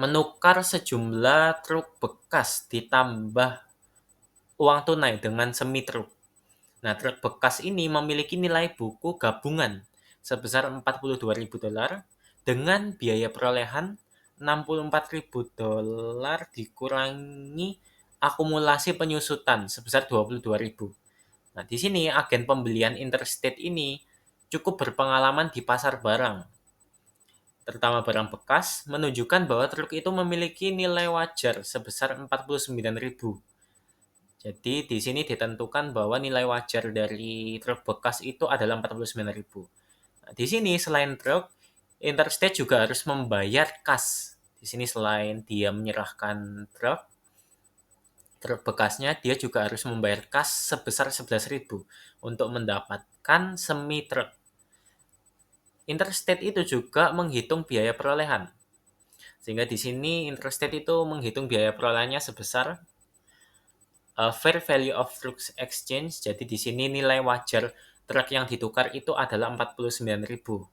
menukar sejumlah truk bekas ditambah uang tunai dengan semi truk. Nah, truk bekas ini memiliki nilai buku gabungan sebesar $42.000 dengan biaya perolehan $64.000 dikurangi akumulasi penyusutan sebesar $22.000. Nah, di sini agen pembelian interstate ini cukup berpengalaman di pasar barang, terutama barang bekas, menunjukkan bahwa truk itu memiliki nilai wajar sebesar $49.000. Jadi di sini ditentukan bahwa nilai wajar dari truk bekas itu adalah $49.000. Nah, di sini selain truk, Interstate juga harus membayar kas. Di sini selain dia menyerahkan truk bekasnya, dia juga harus membayar kas sebesar $11.000 untuk mendapatkan semi truk. Interstate itu juga menghitung biaya perolehan. Sehingga di sini Interstate itu menghitung biaya perolehannya sebesar fair value of trucks exchange. Jadi di sini nilai wajar truk yang ditukar itu adalah $49.000.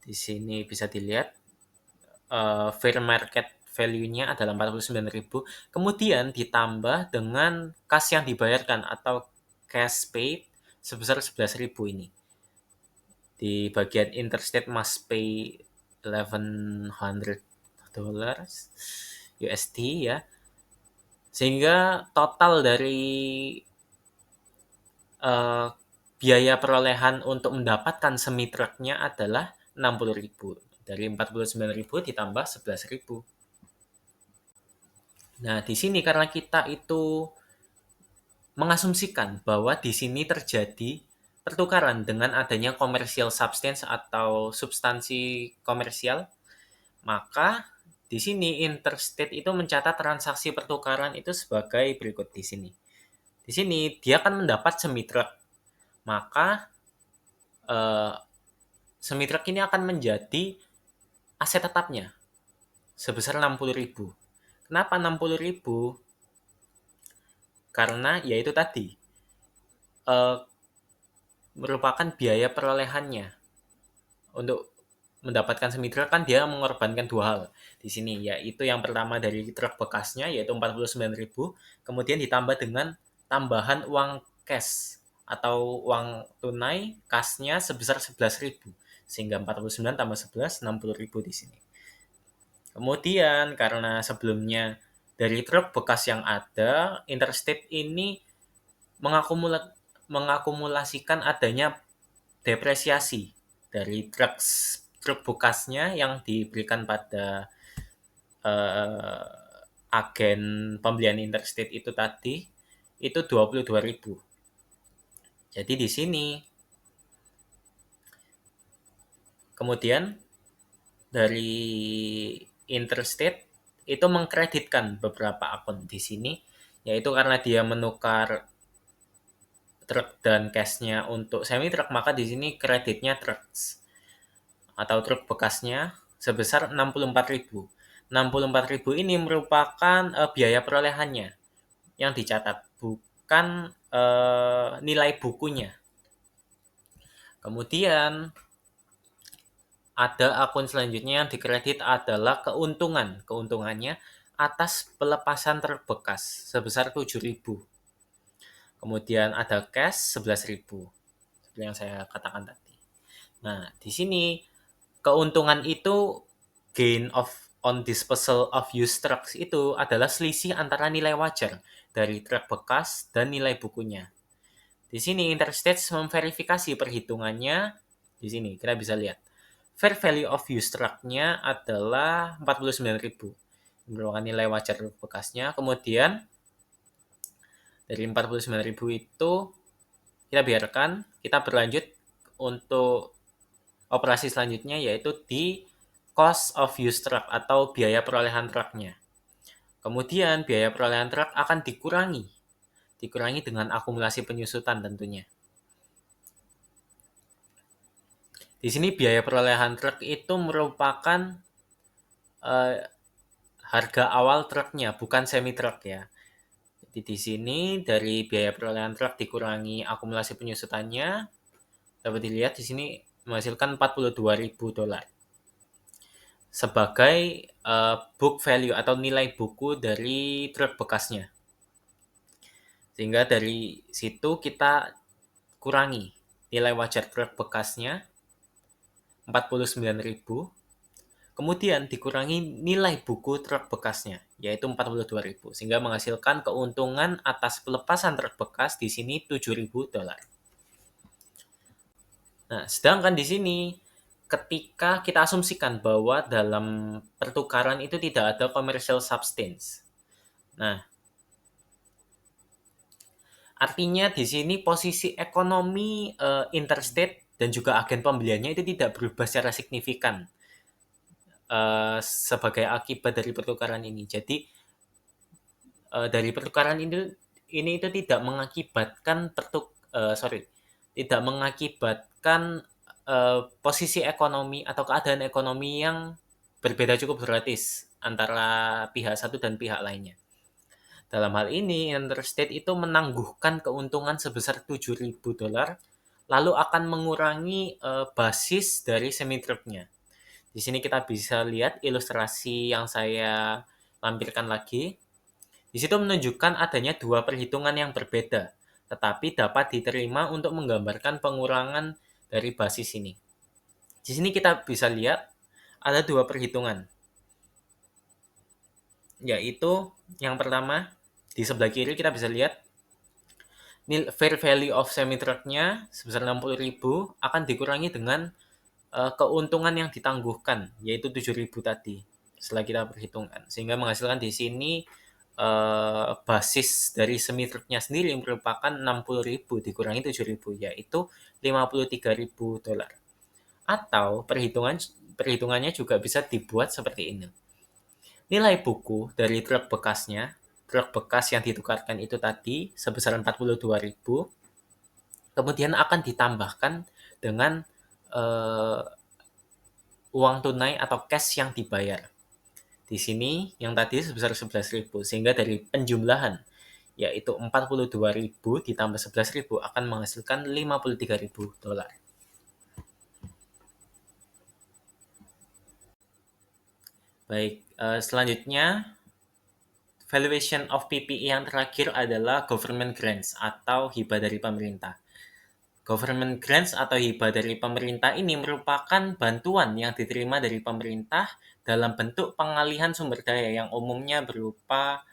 Di sini bisa dilihat fair market value-nya adalah $49.000. Kemudian ditambah dengan kas yang dibayarkan atau cash paid sebesar $11.000 ini. Di bagian Interstate must pay $1,100 USD ya. Sehingga total dari biaya perolehan untuk mendapatkan semi truknya adalah $60.000. Dari $49.000 ditambah $11.000. Nah, di sini karena kita itu mengasumsikan bahwa di sini terjadi pertukaran dengan adanya commercial substance atau substansi komersial, maka di sini Interstate itu mencatat transaksi pertukaran itu sebagai berikut di sini. Di sini dia akan mendapat semi truk, maka semi truk ini akan menjadi aset tetapnya sebesar $60.000. Kenapa $60.000? Karena yaitu tadi merupakan biaya perolehannya. Untuk mendapatkan semi truk kan dia mengorbankan dua hal di sini, yaitu yang pertama dari truk bekasnya yaitu $49.000, kemudian ditambah dengan tambahan uang cash atau uang tunai kasnya sebesar $11.000, sehingga 49 tambah 11 $60.000 di sini. Kemudian karena sebelumnya dari truk bekas yang ada, Interstate ini mengakumulasikan adanya depresiasi dari truk bekasnya yang diberikan pada agen pembelian Interstate itu tadi itu $22.000. Jadi di sini kemudian dari Interstate itu mengkreditkan beberapa akun di sini, yaitu karena dia menukar truk dan cash-nya untuk semi truk, maka di sini kreditnya trucks atau truk bekasnya sebesar $64.000. $64.000 ini merupakan biaya perolehannya yang dicatat, bukan nilai bukunya. Kemudian ada akun selanjutnya yang dikredit adalah keuntungannya atas pelepasan truk bekas sebesar $7.000. Kemudian ada cash $11.000 seperti yang saya katakan tadi. Nah, di sini keuntungan itu gain on disposal of used trucks itu adalah selisih antara nilai wajar dari truk bekas dan nilai bukunya. Di sini Interstates memverifikasi perhitungannya. Di sini kita bisa lihat. Fair value of use truck-nya adalah 49.000. Merupakan nilai wajar bekasnya. Kemudian dari 49.000 itu kita biarkan, kita berlanjut untuk operasi selanjutnya, yaitu di cost of use truck atau biaya perolehan truknya. Kemudian biaya perolehan truk akan dikurangi dengan akumulasi penyusutan tentunya. Di sini biaya perolehan truk itu merupakan harga awal truknya, bukan semi truk ya. Jadi di sini dari biaya perolehan truk dikurangi akumulasi penyusutannya, dapat dilihat di sini menghasilkan $42.000 sebagai book value atau nilai buku dari truk bekasnya. Sehingga dari situ kita kurangi nilai wajar truk bekasnya 49.000, kemudian dikurangi nilai buku truk bekasnya yaitu 42.000, sehingga menghasilkan keuntungan atas pelepasan truk bekas di sini $7.000. Nah, sedangkan di sini ketika kita asumsikan bahwa dalam pertukaran itu tidak ada commercial substance. Nah, artinya di sini posisi ekonomi interstate dan juga agen pembeliannya itu tidak berubah secara signifikan sebagai akibat dari pertukaran ini. Jadi dari pertukaran ini itu tidak mengakibatkan tidak mengakibatkan posisi ekonomi atau keadaan ekonomi yang berbeda cukup drastis antara pihak satu dan pihak lainnya. Dalam hal ini, Interstate itu menangguhkan keuntungan sebesar $7.000, lalu akan mengurangi basis dari semi truknya. Di sini kita bisa lihat ilustrasi yang saya lampirkan lagi. Di situ menunjukkan adanya dua perhitungan yang berbeda, tetapi dapat diterima untuk menggambarkan pengurangan dari basis ini. Di sini kita bisa lihat ada dua perhitungan, yaitu yang pertama di sebelah kiri kita bisa lihat fair value of semi trucknya sebesar 60.000 akan dikurangi dengan keuntungan yang ditangguhkan yaitu 7.000 tadi setelah kita perhitungkan, sehingga menghasilkan di sini basis dari semi truknya sendiri merupakan 60.000 dikurangi 7.000 yaitu $53.000. Atau perhitungannya juga bisa dibuat seperti ini. Nilai buku dari truk bekas yang ditukarkan itu tadi sebesar 42.000, kemudian akan ditambahkan dengan uang tunai atau cash yang dibayar. Di sini yang tadi sebesar 11.000, sehingga dari penjumlahan yaitu 42.000 ditambah 11.000 akan menghasilkan $53.000. Baik, selanjutnya valuation of PPE yang terakhir adalah government grants atau hibah dari pemerintah. Government grants atau hibah dari pemerintah ini merupakan bantuan yang diterima dari pemerintah dalam bentuk pengalihan sumber daya yang umumnya berupa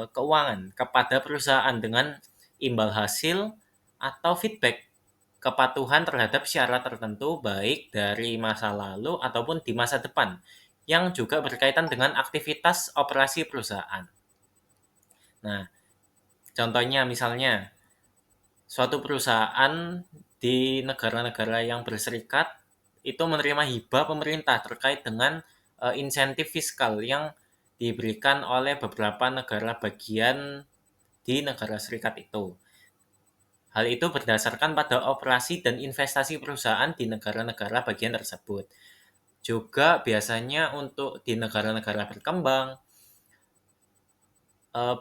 keuangan kepada perusahaan dengan imbal hasil atau feedback kepatuhan terhadap syarat tertentu baik dari masa lalu ataupun di masa depan yang juga berkaitan dengan aktivitas operasi perusahaan. Nah, contohnya misalnya suatu perusahaan di negara-negara yang berserikat itu menerima hibah pemerintah terkait dengan insentif fiskal yang diberikan oleh beberapa negara bagian di negara serikat itu. Hal itu berdasarkan pada operasi dan investasi perusahaan di negara-negara bagian tersebut. Juga biasanya untuk di negara-negara berkembang,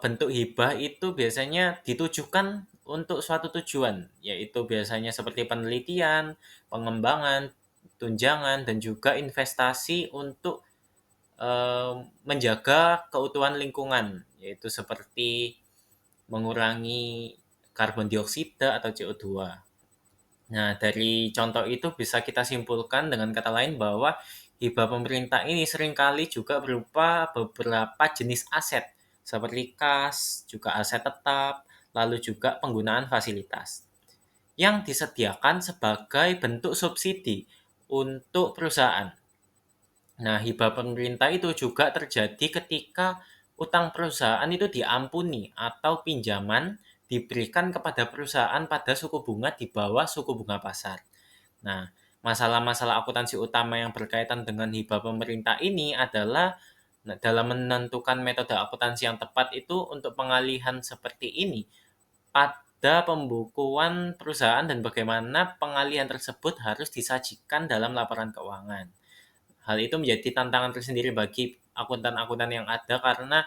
bentuk hibah itu biasanya ditujukan untuk suatu tujuan, yaitu biasanya seperti penelitian, pengembangan, tunjangan, dan juga investasi untuk menjaga keutuhan lingkungan, yaitu seperti mengurangi karbon dioksida atau CO2. Nah, dari contoh itu bisa kita simpulkan dengan kata lain bahwa hibah pemerintah ini seringkali juga berupa beberapa jenis aset, seperti kas, juga aset tetap, lalu juga penggunaan fasilitas yang disediakan sebagai bentuk subsidi untuk perusahaan. Nah, hibah pemerintah itu juga terjadi ketika utang perusahaan itu diampuni atau pinjaman diberikan kepada perusahaan pada suku bunga di bawah suku bunga pasar. Nah, masalah-masalah akuntansi utama yang berkaitan dengan hibah pemerintah ini adalah dalam menentukan metode akuntansi yang tepat itu untuk pengalihan seperti ini pada pembukuan perusahaan dan bagaimana pengalihan tersebut harus disajikan dalam laporan keuangan. Hal itu menjadi tantangan tersendiri bagi akuntan-akuntan yang ada karena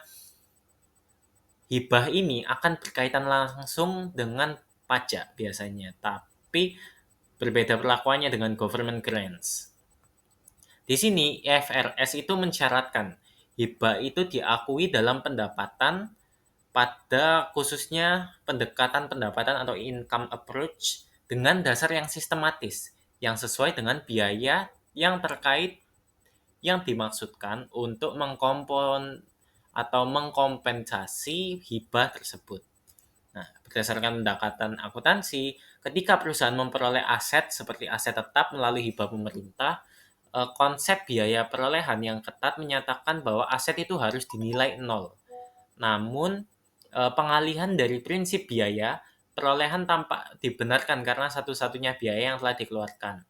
hibah ini akan berkaitan langsung dengan pajak biasanya, tapi berbeda perlakuannya dengan government grants. Di sini IFRS itu mensyaratkan hibah itu diakui dalam pendapatan pada khususnya pendekatan pendapatan atau income approach dengan dasar yang sistematis yang sesuai dengan biaya yang terkait yang dimaksudkan untuk mengkompensasi hibah tersebut. Nah, berdasarkan pendekatan akuntansi, ketika perusahaan memperoleh aset seperti aset tetap melalui hibah pemerintah, konsep biaya perolehan yang ketat menyatakan bahwa aset itu harus dinilai nol. Namun, pengalihan dari prinsip biaya perolehan tampak dibenarkan karena satu-satunya biaya yang telah dikeluarkan.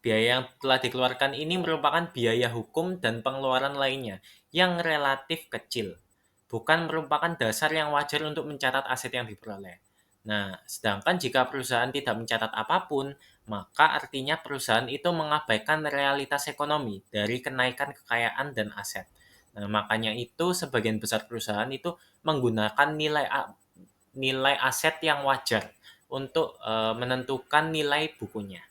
Biaya yang telah dikeluarkan ini merupakan biaya hukum dan pengeluaran lainnya yang relatif kecil, bukan merupakan dasar yang wajar untuk mencatat aset yang diperoleh. Nah, sedangkan jika perusahaan tidak mencatat apapun, maka artinya perusahaan itu mengabaikan realitas ekonomi dari kenaikan kekayaan dan aset. Nah, makanya itu sebagian besar perusahaan itu menggunakan nilai aset yang wajar untuk menentukan nilai bukunya.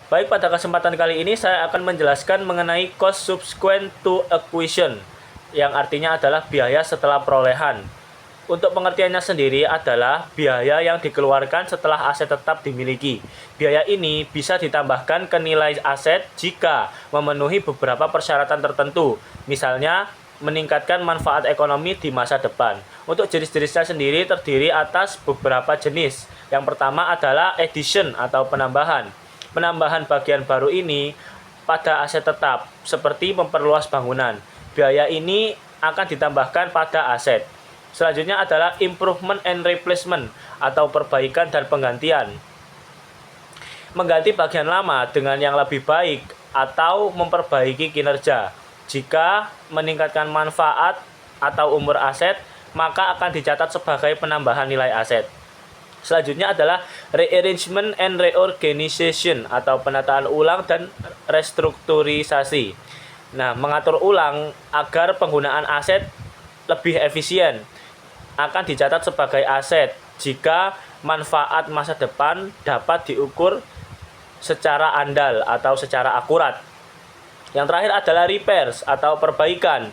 Baik, pada kesempatan kali ini saya akan menjelaskan mengenai cost subsequent to acquisition, yang artinya adalah biaya setelah perolehan. Untuk pengertiannya sendiri adalah biaya yang dikeluarkan setelah aset tetap dimiliki. Biaya ini bisa ditambahkan ke nilai aset jika memenuhi beberapa persyaratan tertentu, misalnya meningkatkan manfaat ekonomi di masa depan. Untuk jenis-jenisnya sendiri terdiri atas beberapa jenis. Yang pertama adalah addition atau penambahan. Penambahan bagian baru ini pada aset tetap, seperti memperluas bangunan. Biaya ini akan ditambahkan pada aset. Selanjutnya adalah improvement and replacement atau perbaikan dan penggantian. Mengganti bagian lama dengan yang lebih baik atau memperbaiki kinerja. Jika meningkatkan manfaat atau umur aset, maka akan dicatat sebagai penambahan nilai aset. Selanjutnya adalah rearrangement and reorganization atau penataan ulang dan restrukturisasi. Nah, mengatur ulang agar penggunaan aset lebih efisien akan dicatat sebagai aset jika manfaat masa depan dapat diukur secara andal atau secara akurat. Yang terakhir adalah repairs atau perbaikan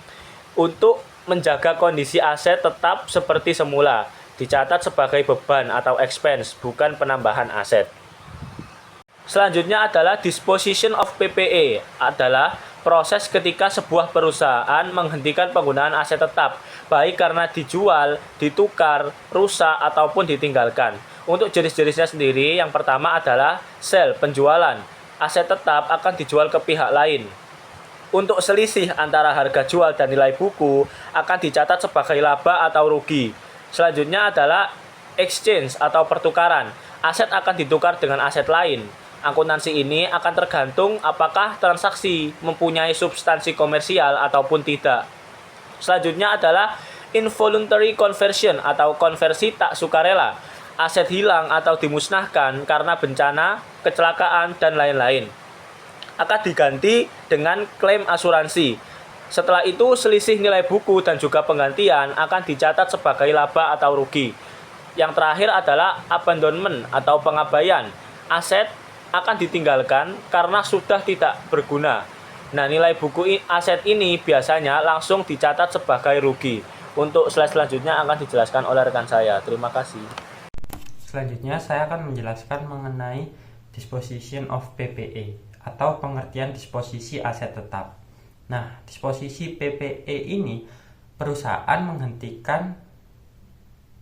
untuk menjaga kondisi aset tetap seperti semula. Dicatat sebagai beban atau expense, bukan penambahan aset. Selanjutnya adalah disposition of PPE, adalah proses ketika sebuah perusahaan menghentikan penggunaan aset tetap, baik karena dijual, ditukar, rusak, ataupun ditinggalkan. Untuk jenis-jenisnya sendiri, yang pertama adalah sell, penjualan. Aset tetap akan dijual ke pihak lain. Untuk selisih antara harga jual dan nilai buku akan dicatat sebagai laba atau rugi. Selanjutnya adalah exchange atau pertukaran. Aset akan ditukar dengan aset lain. Akuntansi ini akan tergantung apakah transaksi mempunyai substansi komersial ataupun tidak. Selanjutnya adalah involuntary conversion atau konversi tak sukarela. Aset hilang atau dimusnahkan karena bencana, kecelakaan, dan lain-lain. Akan diganti dengan klaim asuransi. Setelah itu, selisih nilai buku dan juga penggantian akan dicatat sebagai laba atau rugi. Yang terakhir adalah abandonment atau pengabaian. Aset akan ditinggalkan karena sudah tidak berguna. Nah, nilai buku aset ini biasanya langsung dicatat sebagai rugi. Untuk slide selanjutnya akan dijelaskan oleh rekan saya. Terima kasih. Selanjutnya saya akan menjelaskan mengenai disposition of PPE atau pengertian disposisi aset tetap. Nah, disposisi PPE ini perusahaan menghentikan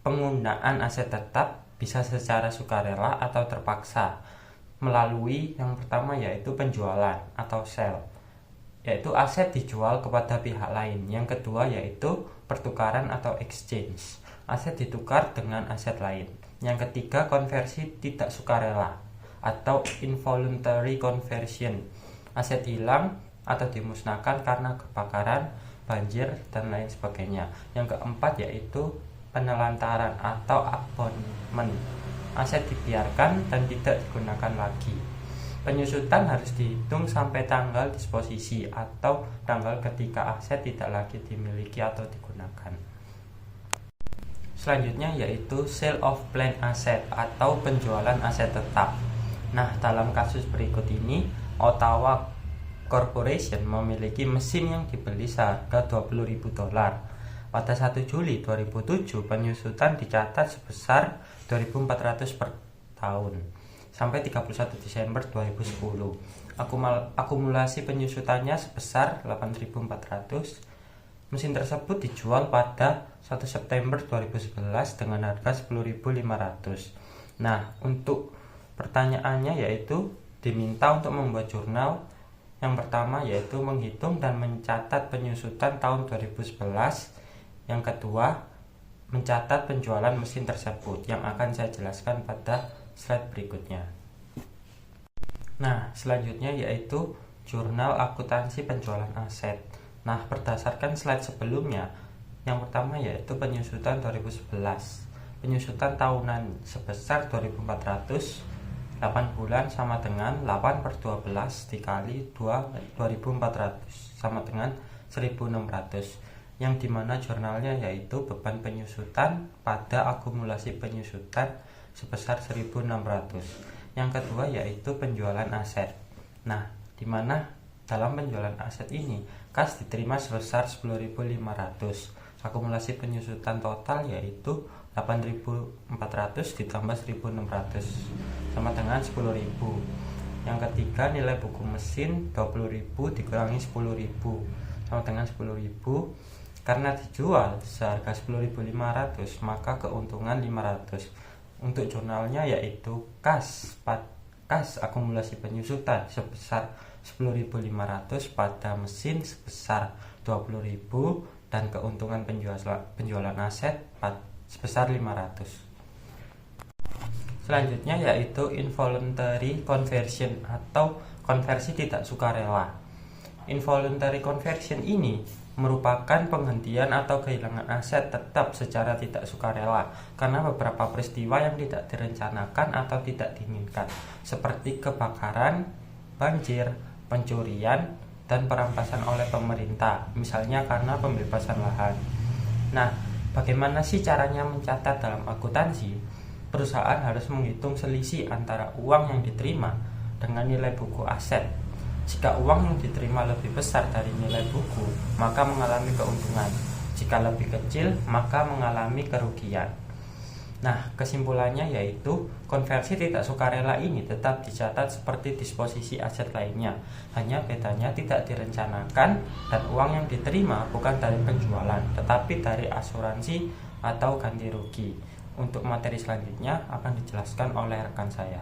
penggunaan aset tetap bisa secara sukarela atau terpaksa melalui yang pertama yaitu penjualan atau sell, yaitu aset dijual kepada pihak lain. Yang kedua yaitu pertukaran atau exchange, aset ditukar dengan aset lain. Yang ketiga konversi tidak sukarela atau involuntary conversion, aset hilang atau dimusnahkan karena kebakaran, banjir, dan lain sebagainya. Yang keempat yaitu penelantaran atau abandonment, aset dibiarkan dan tidak digunakan lagi. Penyusutan harus dihitung sampai tanggal disposisi atau tanggal ketika aset tidak lagi dimiliki atau digunakan. Selanjutnya yaitu sale of planned asset atau penjualan aset tetap. Nah, dalam kasus berikut ini, Ottawa Corporation memiliki mesin yang dibeli seharga $20.000. Pada 1 Juli 2007, penyusutan dicatat sebesar 2.400 per tahun sampai 31 Desember 2010. Akumulasi penyusutannya sebesar 8.400. Mesin tersebut dijual pada 1 September 2011 dengan harga 10.500. Nah, untuk pertanyaannya yaitu diminta untuk membuat jurnal. Yang pertama yaitu menghitung dan mencatat penyusutan tahun 2011. Yang kedua, mencatat penjualan mesin tersebut yang akan saya jelaskan pada slide berikutnya. Nah, selanjutnya yaitu jurnal akuntansi penjualan aset. Nah, berdasarkan slide sebelumnya, yang pertama yaitu penyusutan 2011. Penyusutan tahunan sebesar 2.400. 8 bulan sama dengan 8 per 12 dikali 2.400 sama dengan 1.600, yang dimana jurnalnya yaitu beban penyusutan pada akumulasi penyusutan sebesar 1.600. Yang kedua yaitu penjualan aset. Nah, dimana dalam penjualan aset ini kas diterima sebesar 10.500. Akumulasi penyusutan total yaitu 8.400 ditambah 1.600 sama dengan 10.000. Yang ketiga, nilai buku mesin 20.000 dikurangi 10.000 sama dengan 10.000. Karena dijual seharga 10.500, maka keuntungan 500. Untuk jurnalnya yaitu kas akumulasi penyusutan sebesar 10.500 pada mesin sebesar 20.000 dan keuntungan penjualan aset sebesar 500. Selanjutnya yaitu involuntary conversion atau konversi tidak sukarela. Involuntary conversion ini merupakan penghentian atau kehilangan aset tetap secara tidak sukarela karena beberapa peristiwa yang tidak direncanakan atau tidak diinginkan, seperti kebakaran, banjir, pencurian, dan perampasan oleh pemerintah, misalnya karena pembebasan lahan. Nah, bagaimana sih caranya mencatat dalam akuntansi? Perusahaan harus menghitung selisih antara uang yang diterima dengan nilai buku aset. Jika uang yang diterima lebih besar dari nilai buku, maka mengalami keuntungan. Jika lebih kecil, maka mengalami kerugian. Nah, kesimpulannya yaitu konversi tidak sukarela ini tetap dicatat seperti disposisi aset lainnya. Hanya bedanya tidak direncanakan dan uang yang diterima bukan dari penjualan, tetapi dari asuransi atau ganti rugi. Untuk materi selanjutnya akan dijelaskan oleh rekan saya.